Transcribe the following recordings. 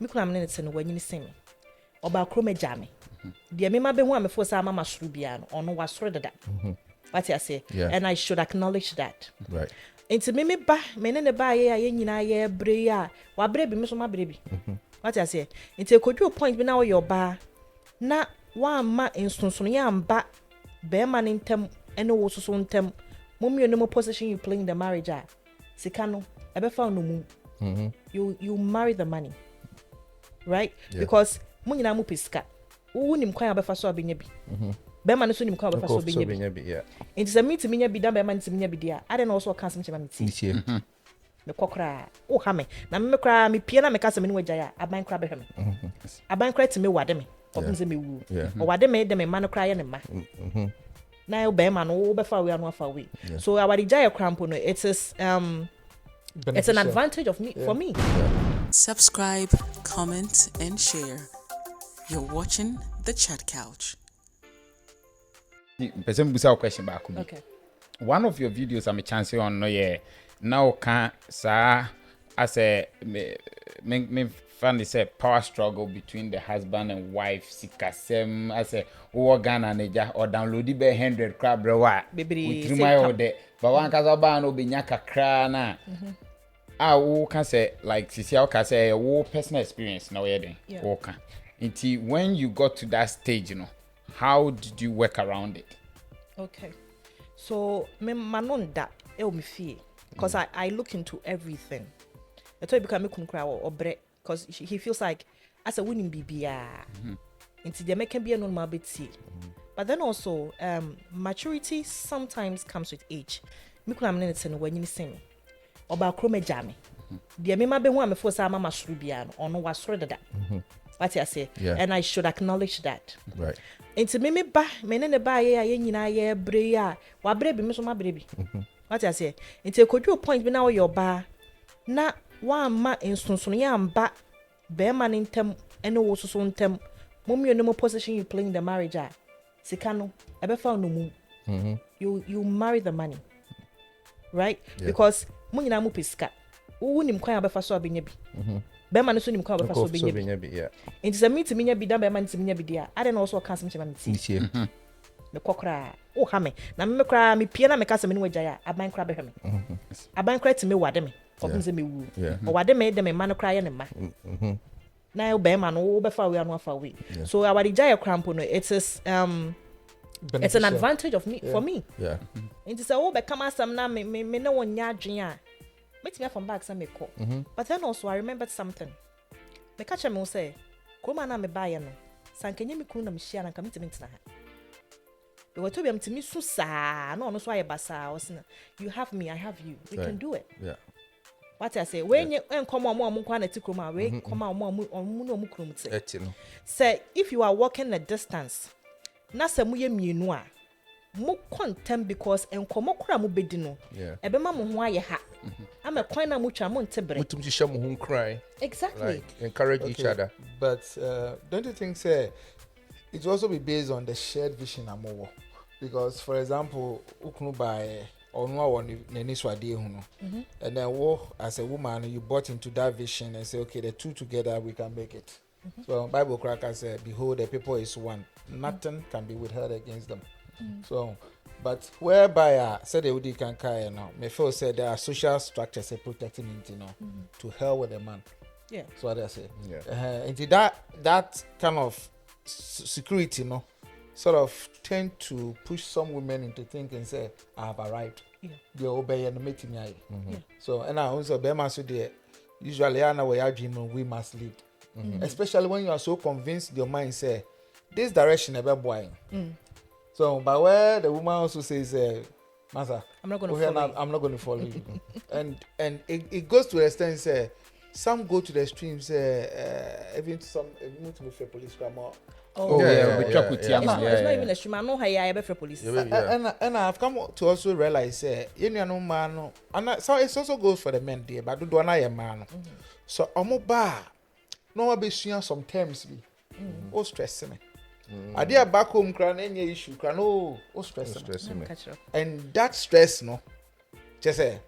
me kura me ne te no wanyini semi oba kro me jame de me ma be hu amefo sa mama suru bia no ono wasoro dada what I say and I should acknowledge that right into me ba me ne ba ye nyina ye bre ya wa bre bi me so ma bre bi what I say into kodu point bi na wo your ba na wa ma insonsono ya amba be ma ne ntem ene wo so ntem mommy no position you playing the marriage sika no ebe fa no mu you marry the money right because mo nyina mo pesika wo nim kwan abefa so abenya bi be ma no so nim kwan abefa so abenya bi it is a meet me nya bi dan be ma ntimi nya bi dia ade na also cancel me ti me kokra o ha me na me kra me pie na me kasa me ni wagya ya aban kra be hwe me aban kra ti me wade me obun se me wu o wade me de me ma no kra ye ne ma na be ma no wo be fa we anu afa we so our jaya crampo no it is it's an advantage of me for me. Subscribe, comment, and share. You're watching The Chat Couch. Person busa question back. Okay. One of your videos I'm a chance on no yeah. Now can sa as a me find say power struggle between the husband and wife sikasem as a Ghana neja or download be 100 crab rewa. With my order. But one kaza ba no be nya kakra na. Wo can say like Cecilia can say wo personal experience now then. Okay. Until when you got to that stage, you know, how did you work around it? Okay. So me manon that e o me fie because I look into everything. I told you become me kunkra or bre because he feels like as a winning bibia. Until they make him be a normal bit. But then also maturity sometimes comes with age. Me kuna me ne no wanyini semi oba kro me jame de me ma be hu amefo sa mama suru bia no ono wasoro dada what I say and I should acknowledge that right into me ba me ne ba ye nyina ye bre ya wa bre bi me so ma bre bi what I say into kodu point bi na wo your ba na wa ma insonsono ya amba be ma ne ntem ene wo so ntem mommy no position you playing the marriage sika no ebe fa no mu you marry the money right because mo nyina mo pesika wo nim kwan abefa so abenya bi be ma no so nim kwan abefa so abenya bi it is a meet me nya bi dan be ma ntimi nya bi dia ade na also cancel me ti me kokra o ha me na me kra me pie na me kasa me ni wagya ya aban kra be hwe me aban kra ti me wade me obun se me wu o wade me de me ma no kra ye ne ma na be ma no wo be fa we anu afa we so our jaya crampo no it is it's an advantage of me for me. It is a wo be come asam na me na wonya adwen a. Me from back some me call. But then also I remembered something. Me catch me say, "Koma na me buy no. Sankenye me kunu na me share na kamiti mentina ha." We were to be amtimi su sa no so aye basa o sina. You have me, I have you. We can do it. Yeah. What I say, when you come on mo kwa na tikroma, we come on mo no mu krum te. Say if you are walking a distance, na se mu ye mienu a mo contem because enkomo kura mo bedi no ebe ma mo ho aye ha am a kwan na mo twa mo ntebre mutum shisha mo ho cry exactly like, encourage each other but don't you think say it will also be based on the shared vision amowo because for example ukunu by onwa won nani swade hu no and then as a woman you bought into that vision and say okay the two together we can make it so Bible cracker said behold the people is one nothing can be withheld against them. So, but whereby said they can carry now, me feel said there are social structures protecting him, to hell with a man. Yeah. So what I say. Into that kind of security, sort of tend to push some women into thinking, say, I have arrived. They obey and meet me. So, and I also be so there. Usually, I know where you dream we must lead. Especially when you are so convinced your mind say, this direction about boy. So, but where the woman also says, Master, I'm not going to follow you. and it goes to the extent, say, some go to the extremes, even some move to the police grammar. It's not even a stream. I know how I for police. And I've come to also realize, you know, man, and so it also goes for the men there, but do I man. So, I'm bar. No, I'll be seeing some terms be. Oh, stressing me. I did back home crying any issue, crying oh stressing me. And that stress, just say,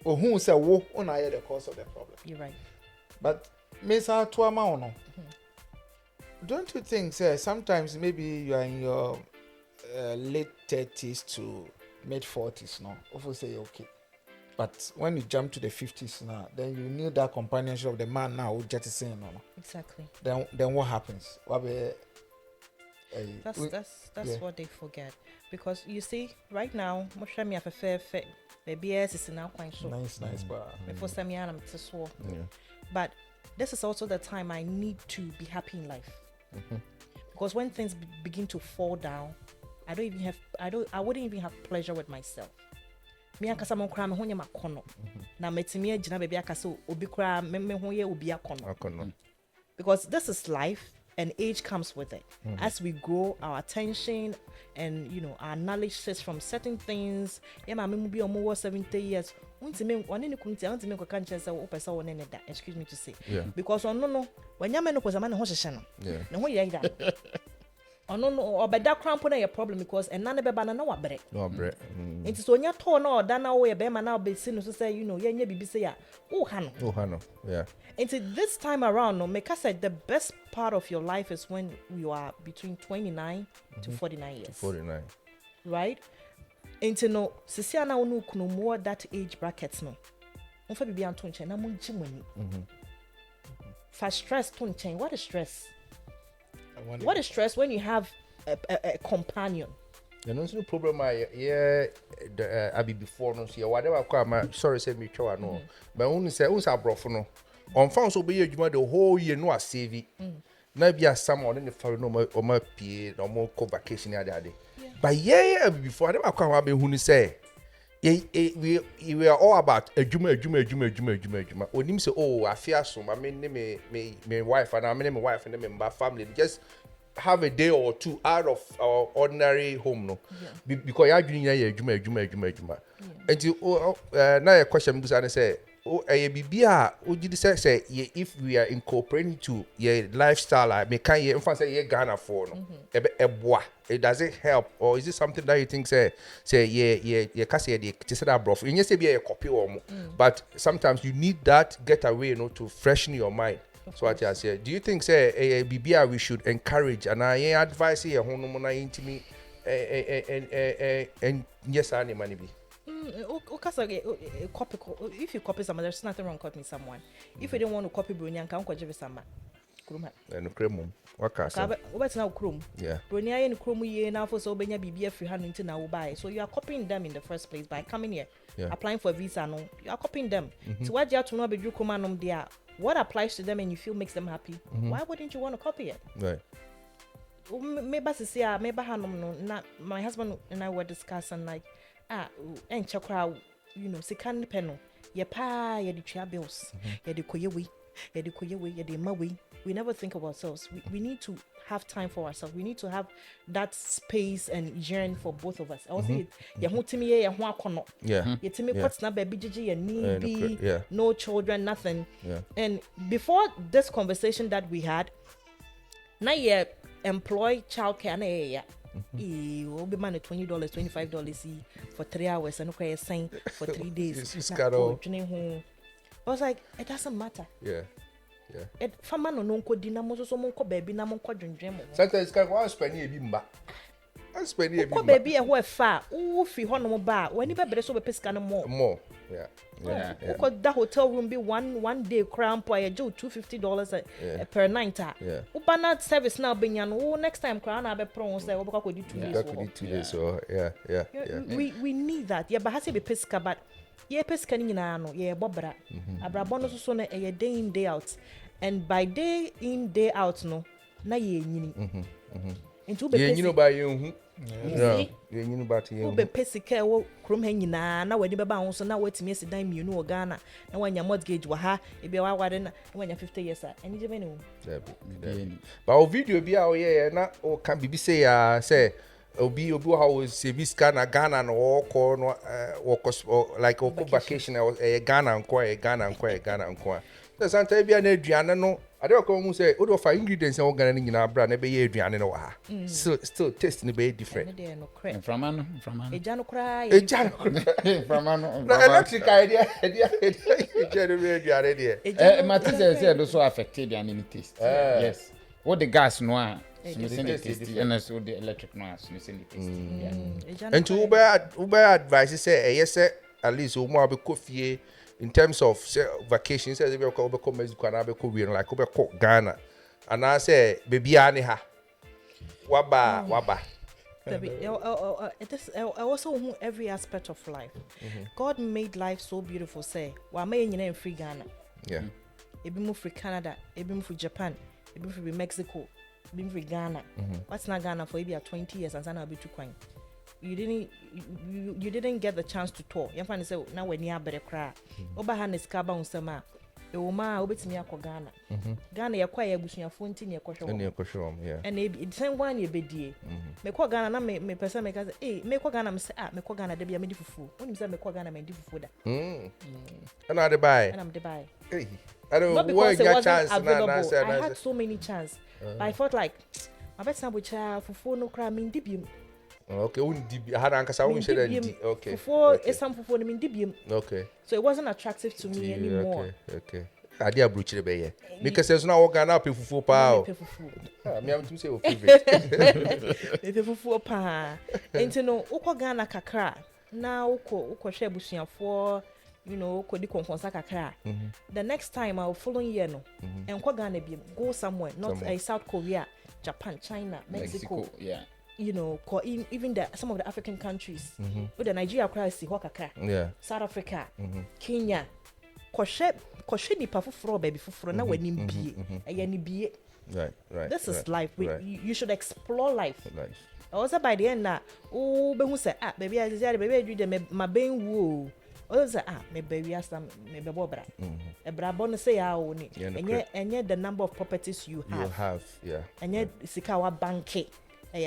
who say, oh, I the cause of the problem. You're right. But Miss Atuama no. Don't you think, sir, sometimes maybe you are in your late 30s to mid 40s now? Often say okay. But when you jump to the 50s now, then you need that companionship of the man now who just saying no. Exactly. Then what happens? What be, That's what they forget. Because you see, right now, most of me have a fair baby is now quite so. Nice, but Before some year I'm to swore. But this is also the time I need to be happy in life. Because when things begin to fall down, I wouldn't even have pleasure with myself. Me akasa mon kra me ho nyama kono na metimi agina baby akasa obi kra me ho ye obi akono. Because this is life and age comes with it. As we grow, our attention and our knowledge sets from certain things. Yeah, ma me bi omo 70 years. Untime one ni kunti untime ko kan chese wo pesa wo ne da. Excuse me to say. Because no when nyama no ko zama ne ho hyehye no. Ne ho ye ida. Ono no obeda crampo na your problem because enane beba na wabre. No bre. Nti so nya to na oda na wo ye be ma na obesi no so say ye nya bibi say ya. Oh hano. Yeah. Nti this time around no make I said the best part of your life is when you are between 29 to 49 years. 49. Right? Nti no sisi ana onu kunu more that age brackets no. Onfa bibi anto nche na munchi mwani. For stress to nche. What is stress? What is stress when you have a companion? And also the problem I be before no see whatever come sorry say me twa no but only say abrofo no on found so be adwuma the whole year no a save na be as someone in the foreign no ma pie no mo go vacation ade but before whatever come be hu ni say we are all about adwuma onim say oh afia so ma me wife and me wife and me family just have a day or two out of our ordinary home no because ya adwuma ya adwuma and na your question be say bibia ojidi say if we are incorporating to your lifestyle like me can you say ye Ghana for no eboa it does it help or is it something that you think say case ye say that bro you say be a copy or but sometimes you need that getaway to freshen your mind. So what I say, do you think say bibia we should encourage and I advise here hono na intimi and yes any money be copy if you copy someone there's nothing wrong copying someone. If you don't want to copy Brunia kan ko jebe sama kuruma no kremum waka say obet na ukrum yeah Brunia ye nkrum ye na for so obenya bibia free hand nti na wo buy so you are copying them in the first place by coming here applying for a visa no you are copying them so what you have to know be kuma nom there what applies to them and you feel makes them happy why wouldn't you want to copy it right maybe say maybe hanom no my husband and I were discussing like and chakra sikan peno ye pa ye the tria bills ye the koyewe ye the mawe we never think of ourselves we need to have time for ourselves we need to have that space and yearn for both of us I was say ye ho timi ye ho akono ye timi kwatna baby gigi ye need no children nothing and before this conversation that we had na ye employ childcare na ye will be money $20, $25 for 3 hours and okay saying for 3 days. I was like, it doesn't matter. Yeah. It fama no nko dinamo so monko baby na monko dwendwem. Sometimes can go spend e bi mba. Spend e bi mba. Ko baby e ho fa, wo fi ho no ba, wani be bere so be pesika no more. Yeah. Because that hotel room be one day cramp or you $250 per night. Ubana service now be next time crown na be pro say we go do 2 days. 2 days so yeah. We need that. Yeah, but has be pesika but yeah pesika ni nyina no yeah bobra. Abrabo no so na e day in day out. And by day in day out no na ye nyini. Into be you know by you you know about you be pesika wo krom ha nyina na wadi beba ho so na watimi asidan mienu wo Ghana na wanya mortgage wa ha e be wa wade na wanya 50 years ani je bene wo but o video bi a o ye na o kan bibi say say obi how save scan Ghana no wo no like o vacation Ghana nko Ghana nko so sometimes bi na aduane no I don't come say, "Oh, do ingredients and organic in our brand, maybe you and no ha." Still tasting be different. From ano. Ejano cry. From ano. Electric idea. Matthias said also affected the anime taste. Yes. What the gas no tasty and also the electric no tasty. And to Uber advice say, yes, at least we more be coffee in terms of vacations. Say we go to Mexico and I be like we go Ghana, and I say baby ani ha. Waba. It is also every aspect of life. God made life so beautiful. Say, wa me nyina free Ghana. Yeah. Ebi mu free Canada, ebi mu free Japan, ebi mu free Mexico, ebi mu free Ghana. What's not Ghana for maybe 20 years and sana be too kwan. You didn't get the chance to tour. You find say now when you are better cry. Oba hanes kaba unsema. Euma obetimi akọ Ghana. Ghana yakwa ya busuafo nti ne yakọhwe. Yeah. And it same one ye bedie. Me kwa Ghana na me person me kaze, me kwa Ghana me say me kwa Ghana de bia me di fufu. Woni say me kwa Ghana me di fufu da. And I dey buy. And I'm the buy. Hey. I don't Not know because what it wasn't chance available. na I had so many chances. But I felt like my best time with fufu no cry me ndi biem. Okay, I had ankasa won say that. Okay. Fufu esam fufu no me ndi biem. Okay. So it wasn't attractive to me anymore. Okay. Ade abruchire be ye. Because there's no work na pe fufu pa. Me am to say o favorite. Me fufu pa. Enti no ukọ Ghana kakra na ukọ hwe abusuafo, ukọ di konkonsa kakra. The next time I will following year no. Enkọ Ghana bi go somewhere, not South Korea, Japan, China, Mexico. Yeah. Even some of the African countries. With the Nigeria crisis kakra. Yeah. South Africa, Kenya. Koshe ni pa fufuro baby fufuro na wani mbie ni bie. Right. This is life. You should explore life. Also by the end na be hu say baby I say baby do dem ma ben wu. O say me baby asam me be bobra. E bra bon say ya o ni. Enye the number of properties you have. Yeah. Enye sika wa banke.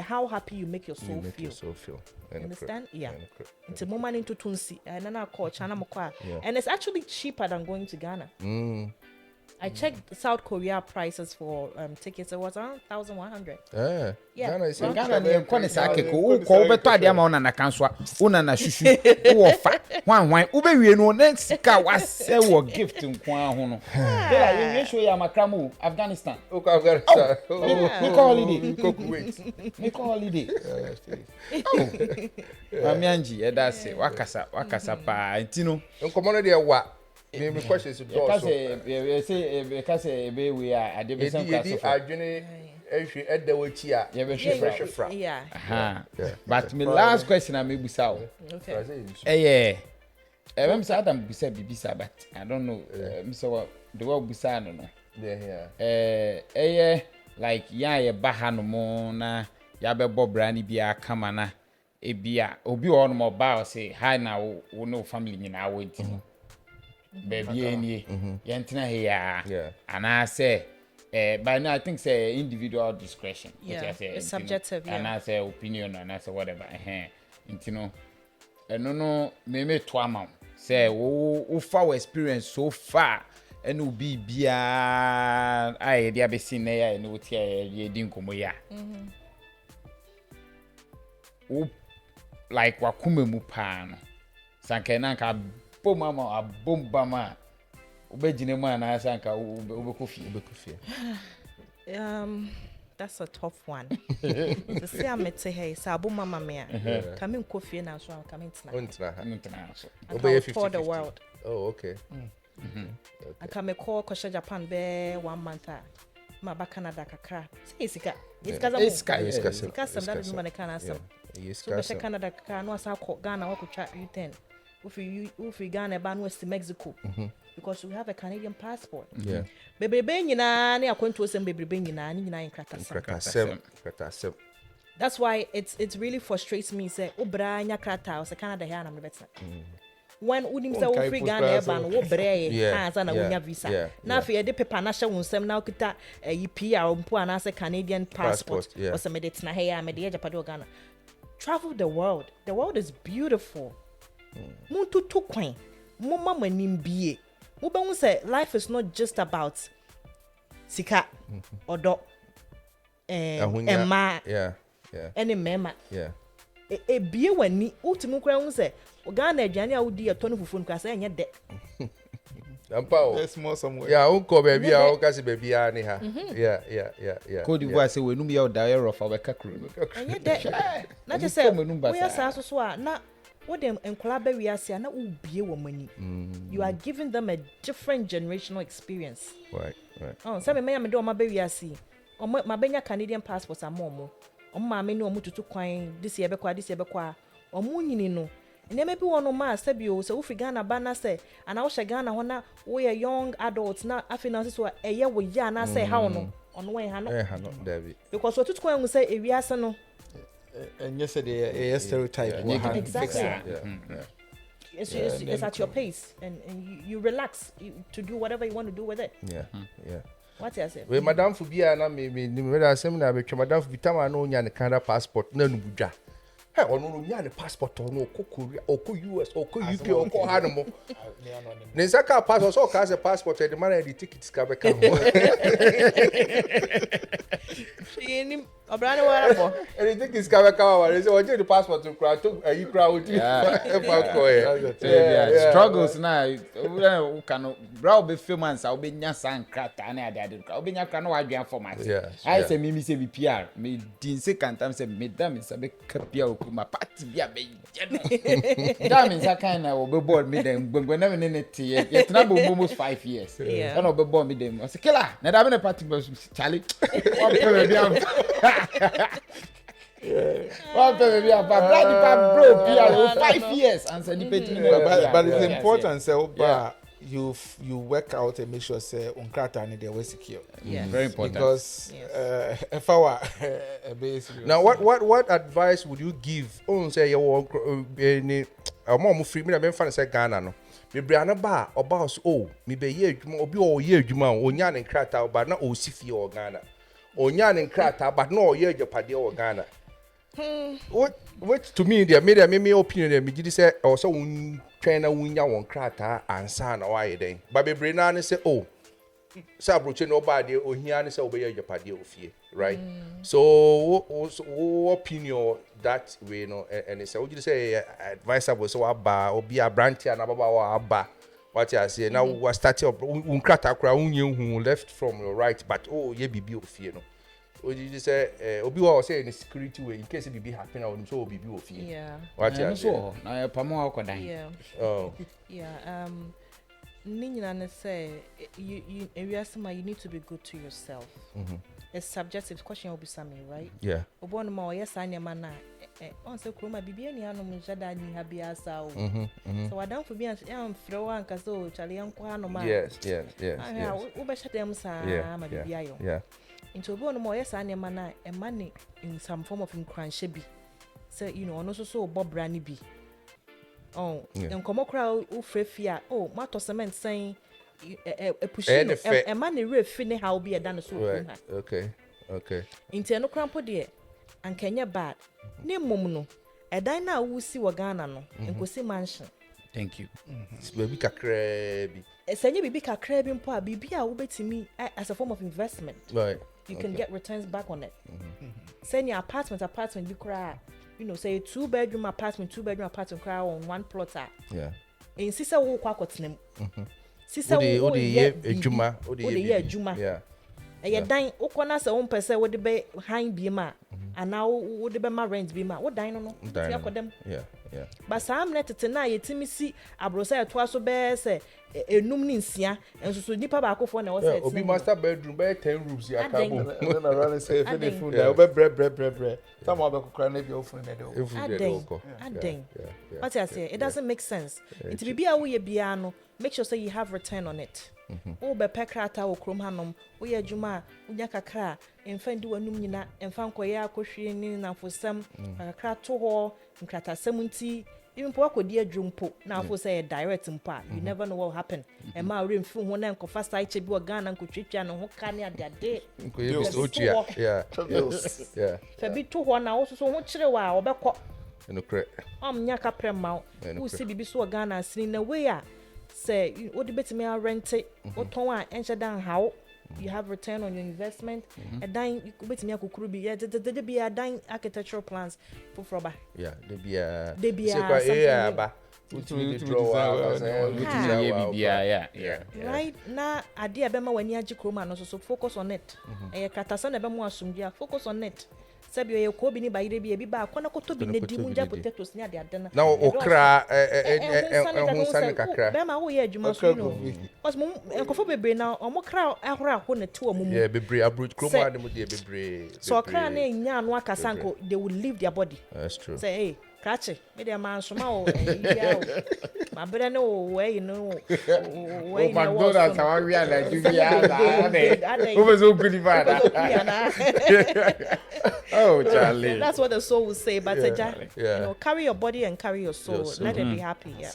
How happy you make your soul feel. Understand? Yeah. It's a moment into Tunsi and then I call China Mokwa. And it's actually cheaper than going to Ghana. I checked South Korea prices for tickets. It was around 1,100. Yeah. Ghana is Ghana ni nkone sake ko beto ade ama ona na kanswa una na shushu wo fa wan ube wie no na sika wase wo gift nkwa ho no dela you show ya makramu Afghanistan Afghanistan me call holiday me call holiday amianji e da se wakasa pa ntino nkomo no de wa me question is do so say be we ade be some class of adwene ehwe edawachi a ye be hwefra yeah. But my last question I may be sao. Okay. I'm sad I'm bisa bibisa, but I don't know Mr. the word bisa no. Yeah. Like ye baha no mo na ya be bobra ni bia kama na ebia obi on mo ba say hi na wo no family nyina wo nti. Baby any yentina here and I say by now I think say individual discretion. It's subjective, and I say opinion and I say whatever. No, me to amount. Say wo far experience so far and will be bia I dey be seen there and what ye din komo ya. Like wakume mu pa no. Sanka na nka mama abombama ubejine mwana asanka ubekufie that's a tough one. To say I'm at hey sabu mama me come in coffee na so come in tonight for the world. Oh, okay. I come call Kosha Japan be 1 month ma ba Canada kakra say sika some that is money can answer so be Canada kakra no asa Ghana wakutwa U10 if we Ghana ban west Mexico because we have a Canadian passport. Yeah. Bebrebe nyina na akwantu osem bebrebe nyina ni nyina krata. That's why it really frustrates me say obra nya krata o se Canada here na mebetna. When unim say we free Ghana ban wo bre hansa na unya visa. Na fe de paper na hye wonsem na okita PR mpo ana say Canadian passport o se medetna here me de Japan Ghana. Travel the world. The world is beautiful. Muntu to kwan. Mama manim bie. Say life is not just about sika odo emma yeah any mema yeah bie wani ultimu kura hu se Ghana aduane a wodi eto no fufu nka se enye de ampa There's more somewhere. yeah unko baby a ukasi baby a ni ha yeah Cote d'Ivoire say we num ye odare rofa we kakro enye de na je se we asa so a na what them enkola ba wiase a na ubie wo mani you are giving them a different generational experience right oh say me do ma ba wiase o ma benya Canadian passport amomo o ma me ni o mututu kwan this year bekwa o mu nyini no neme bi wono ma sabi o se wo Ghana ba na se ana wo Ghana ho na we are young adults na afinance so eye wo ya na se ha no ono we ha no David because what tutu kwan say ewiase no And yesterday, a stereotype. exactly yeah it's at your pace and you relax to do whatever you want to do with it yeah what I say we madam fu bia na me asem na betwa madam fu bitama na onya ne Canada passport na nubudwa he ono no nya ne passport ono Korea US UK oko hanmo ne saka passport so ka se passport e de man e tickets ka be ka mo ni obrane wara for e tickets ka be ka wa se oje the passport to kra to ayi kra odi e fa ko e struggles na u kan bra be famous a obenya sankrata na ade kra obenya kra na wadwan format I say me say PR me din se kantam say me dam say be kapia okuma party bia be je dam in sakan na obe board me dem gbengbe na me ne te ye tena bo almost 5 years and obe board me dem say killer na da be na party Charlie what be bia what baby am bro PR 5 years and say but it's important say you work out and make sure say unkrata and they were secure. Very important because if I were now what advice would you give on say you any mom free me na be fan say Ghana no me bra na ba oba so me be ye adwuma obi o ye adwuma onya ne nkrata oba na o si fie o Ghana onya ne nkrata but no o ye adwapade o Ghana what to me there me opinion there me gidi say o so twɛn na wunya won krata ansa na wa yeden ba bebre na ne say oh say abroche no ba de ohia ne say obeya japade ofie right so what opinion that way no and say would you say advisable so aba obi abrantia na baba wa aba what you say now we start up krata kra unye hu left from your right but oh ye bibi ofie no would you say obi wa say in security way in case bibi happen na so bibi ofie what you say na pamo akodan Ninyina ne say you need to be good to yourself. A subjective question will be something, right? Yeah. Obono ma yes anya mana on say kroma bibia ni anu mjada ni habia sa o. So adam for bia am fro an kaso chale an kwa no ma. Yes. Wo be shade am sa ma bibia yo. Yeah. Into obono ma yes anya mana e mane in some form of nkranhye bi. Say ono so bobra ni bi. Oh, then come across Ufrefia. Oh, Mato cement saying a pushing a man refine how be a done so. Okay. Interno crampo dear, and Kenya bad. Name Momuno, a dina who see Wagana no, and go see mansion. Thank you. Baby crabby. A senior baby crabbing poor BB will be to me as a form of investment. Right. You can get returns back on it. Send your apartment, you cry. Say a 2-bedroom apartment cry on one plotter. Yeah. In Sisa wo kwa kotnem. Sisa wo de ye adwuma, Yeah. E dan ukona se won pese wo de be han bi ma ana wo de be ma rent bi ma wo dan no ti akodem. Yeah. But sam net tena yetimi si abrosa eto aso be se enum ni nsia enso so nipa ba akofo na wo se obi master bedroom be 10 rooms ya kabo. No na run say if any food there bre. Some of kokra na bi ofun na do. Aden. What I say, it doesn't make sense. It be bia wo ye bia no, make sure say you have return on it. O be pekrata wo krom hanom, wo ye adwuma, unya kakra, emfa ndi wanum nyina, emfa nkoye akohwe ni namfosam, kakra to ho, nkrata samunti, even po akodi adwumpo, na afo say direct mpa, you never know what will happen. E ma remfu ho na nkofa sai che bi Ghana nkotwetwa no ho ka ne ade. Nkoye bi so tia. Yeah. Fa bi to ho na wo so ho kire wa obekọ. No kre. Nya ka prema, wo si bibi so Ghana sini na we a say wo de betimi a rent o ton a enche dan hawo you have return on your investment. A dine, wait me, I could be, there be a dine architectural plans for Froba. Yeah, They be a but right now, idea bema when you chroma so focus on it. And Katasan bema asumdia, focus on it. Sabi you ko bi ni ba yire bi ba kona ko to bi ne di munja potatoes ni ade ade na. Na okra hunsan kakra. Bema wo ye adwuma so no. Cause mum enkofo bebre na omo kra ahora ho ne to omo. Yeah, bebre abroad chroma ade mo de bebre. So kra na nya anu akasanko they will leave their body. That's true. Say hey, Kachi, me dey man soma o my brother no way you know way no McDonald's how we are like you who was so good oh Charlie, that's what the soul will say, but you know, carry your body and carry your soul. Let it be happy. Yeah.